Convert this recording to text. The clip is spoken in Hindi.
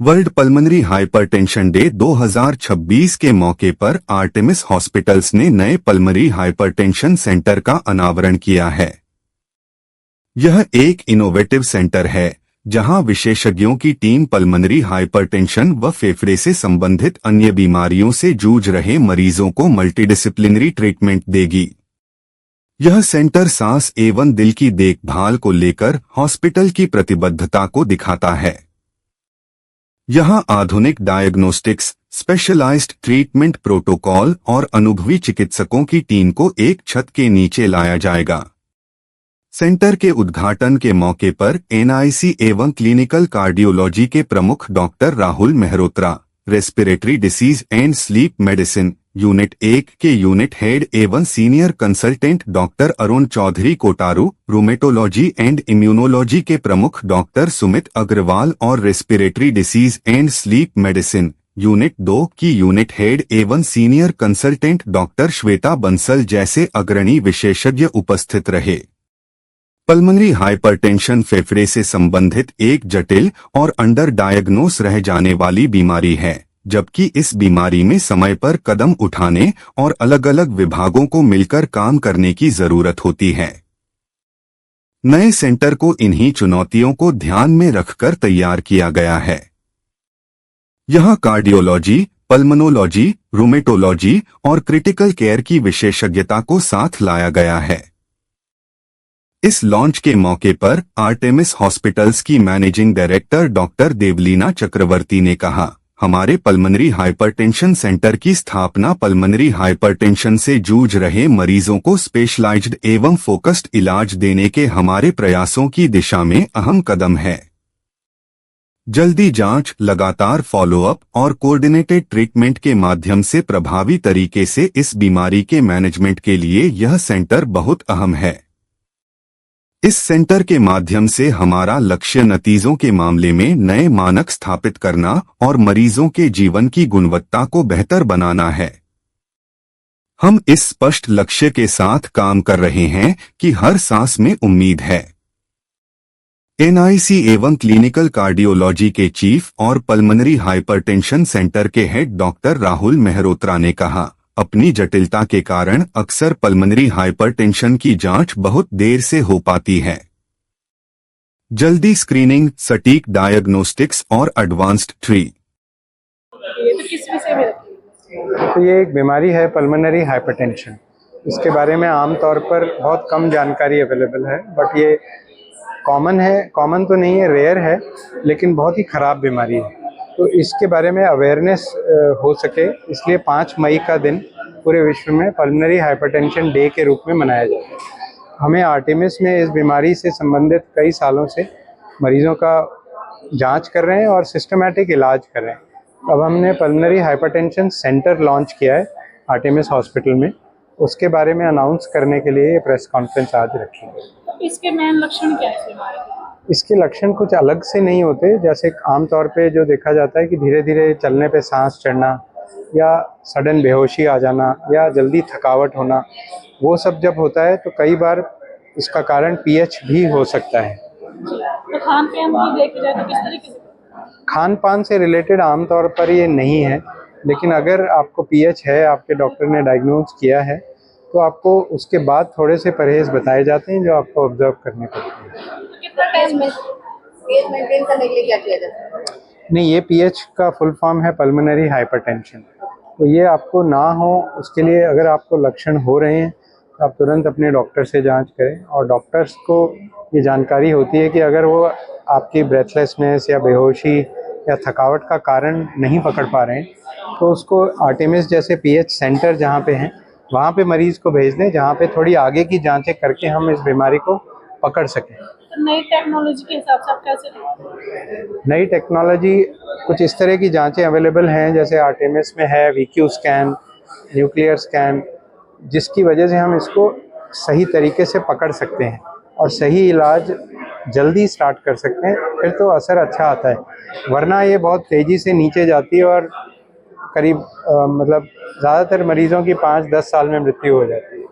वर्ल्ड पल्मनरी हाइपरटेंशन डे 2026 के मौके पर आर्टेमिस हॉस्पिटल्स ने नए पल्मनरी हाइपरटेंशन सेंटर का अनावरण किया है। यह एक इनोवेटिव सेंटर है जहां विशेषज्ञों की टीम पल्मनरी हाइपरटेंशन व फेफड़े से संबंधित अन्य बीमारियों से जूझ रहे मरीजों को मल्टीडिसिप्लिनरी ट्रीटमेंट देगी। यह सेंटर सांस एवं दिल की देखभाल को लेकर हॉस्पिटल की प्रतिबद्धता को दिखाता है। यहां आधुनिक डायग्नोस्टिक्स, स्पेशलाइज्ड ट्रीटमेंट प्रोटोकॉल और अनुभवी चिकित्सकों की टीम को एक छत के नीचे लाया जाएगा। सेंटर के उद्घाटन के मौके पर एनआईसी एवं क्लिनिकल कार्डियोलॉजी के प्रमुख doctor Rahul Mehrotra, respiratory disease and sleep medicine unit 1 के यूनिट हेड एवं senior consultant doctor Arun Chaudhary Kotaru, rheumatology and immunology के प्रमुख डॉक्टर सुमित अग्रवाल और respiratory disease and sleep medicine unit 2 की यूनिट हेड एवं senior consultant doctor Shweta Bansal जैसे अग्रणी विशेषज्ञ उपस्थित रहे। पल्मनरी हाइपरटेंशन फेफड़े से संबंधित एक जटिल और अंडर डायग्नोस रह जाने वाली बीमारी है, जबकि इस बीमारी में समय पर कदम उठाने और अलग अलग विभागों को मिलकर काम करने की जरूरत होती है। नए सेंटर को इन्हीं चुनौतियों को ध्यान में रखकर तैयार किया गया है। यहां कार्डियोलॉजी, पल्मनोलॉजी, रूमेटोलॉजी और क्रिटिकल केयर की विशेषज्ञता को साथ लाया गया है। इस लॉन्च के मौके पर आर्टेमिस हॉस्पिटल्स की मैनेजिंग डायरेक्टर डॉक्टर देवलीना चक्रवर्ती ने कहा, हमारे पल्मनरी हाइपरटेंशन सेंटर की स्थापना पल्मनरी हाइपरटेंशन से जूझ रहे मरीजों को स्पेशलाइज्ड एवं फोकस्ड इलाज देने के हमारे प्रयासों की दिशा में अहम कदम है। जल्दी जांच, लगातार फॉलोअप और कोऑर्डिनेटेड ट्रीटमेंट के माध्यम से प्रभावी तरीके से इस बीमारी के मैनेजमेंट के लिए यह सेंटर बहुत अहम है। इस सेंटर के माध्यम से हमारा लक्ष्य नतीजों के मामले में नए मानक स्थापित करना और मरीजों के जीवन की गुणवत्ता को बेहतर बनाना है। हम इस स्पष्ट लक्ष्य के साथ काम कर रहे हैं कि हर सांस में उम्मीद है। एनआईसी एवं क्लिनिकल कार्डियोलॉजी के चीफ और पल्मनरी हाइपरटेंशन सेंटर के हेड डॉक्टर राहुल मेहरोत्रा ने कहा, अपनी जटिलता के कारण अक्सर पल्मनरी हाइपरटेंशन की जांच बहुत देर से हो पाती है। जल्दी स्क्रीनिंग, सटीक डायग्नोस्टिक्स और एडवांस्ड तो ये एक बीमारी है पल्मनरी हाइपरटेंशन। इसके बारे में आमतौर पर बहुत कम जानकारी अवेलेबल है, बट ये कॉमन है, कॉमन तो नहीं है, रेयर है, लेकिन बहुत ही ख़राब बीमारी है। तो इसके बारे में अवेयरनेस हो सके, इसलिए 5 मई का दिन पूरे विश्व में पल्मनरी हाइपरटेंशन डे के रूप में मनाया जाता है। हमें आर्टेमिस में इस बीमारी से संबंधित कई सालों से मरीजों का जांच कर रहे हैं और सिस्टमैटिक इलाज कर रहे हैं। अब हमने पल्मनरी हाइपरटेंशन सेंटर लॉन्च किया है आर्टेमिस हॉस्पिटल में। उसके बारे में अनाउंस करने के लिए प्रेस कॉन्फ्रेंस आज रखी है। इसके मेन लक्षण क्या है? इसके लक्षण कुछ अलग से नहीं होते। जैसे आमतौर पे जो देखा जाता है कि धीरे धीरे चलने पे सांस चढ़ना या सडन बेहोशी आ जाना या जल्दी थकावट होना, वो सब जब होता है तो कई बार इसका कारण पीएच भी हो सकता है। तो खान पान देखा जाए तो किस तरीके से? खान पान से रिलेटेड आमतौर पर ये नहीं है, लेकिन अगर आपको पीएच है, आपके डॉक्टर ने डायग्नोज किया है, तो आपको उसके बाद थोड़े से परहेज बताए जाते हैं जो आपको ऑब्जर्व करने पड़ते हैं। पीएच मेंटेन करने के लिए क्या किया जाता है? नहीं, ये पीएच का फुल फॉर्म है पल्मनरी हाइपरटेंशन। तो ये आपको ना हो, उसके लिए अगर आपको लक्षण हो रहे हैं तो आप तुरंत अपने डॉक्टर से जांच करें। और डॉक्टर्स को ये जानकारी होती है कि अगर वो आपकी ब्रेथलेसनेस या बेहोशी या थकावट का कारण नहीं पकड़ पा रहे हैं तो उसको आर्टेमिस जैसे पीएच सेंटर जहाँ पे हैं वहाँ पे मरीज़ को भेज दें, जहाँ पे थोड़ी आगे की जांचें करके हम इस बीमारी को पकड़ सकें। तो नई टेक्नोलॉजी के हिसाब से आप कैसे? नई टेक्नोलॉजी कुछ इस तरह की जांचें अवेलेबल हैं, जैसे आर्टेमिस में है वीक्यू स्कैन, न्यूक्लियर स्कैन, जिसकी वजह से हम इसको सही तरीके से पकड़ सकते हैं और सही इलाज जल्दी स्टार्ट कर सकते हैं, फिर तो असर अच्छा आता है। वरना ये बहुत तेज़ी से नीचे जाती है और करीब मतलब ज़्यादातर मरीजों की 5-10 साल में मृत्यु हो जाती है।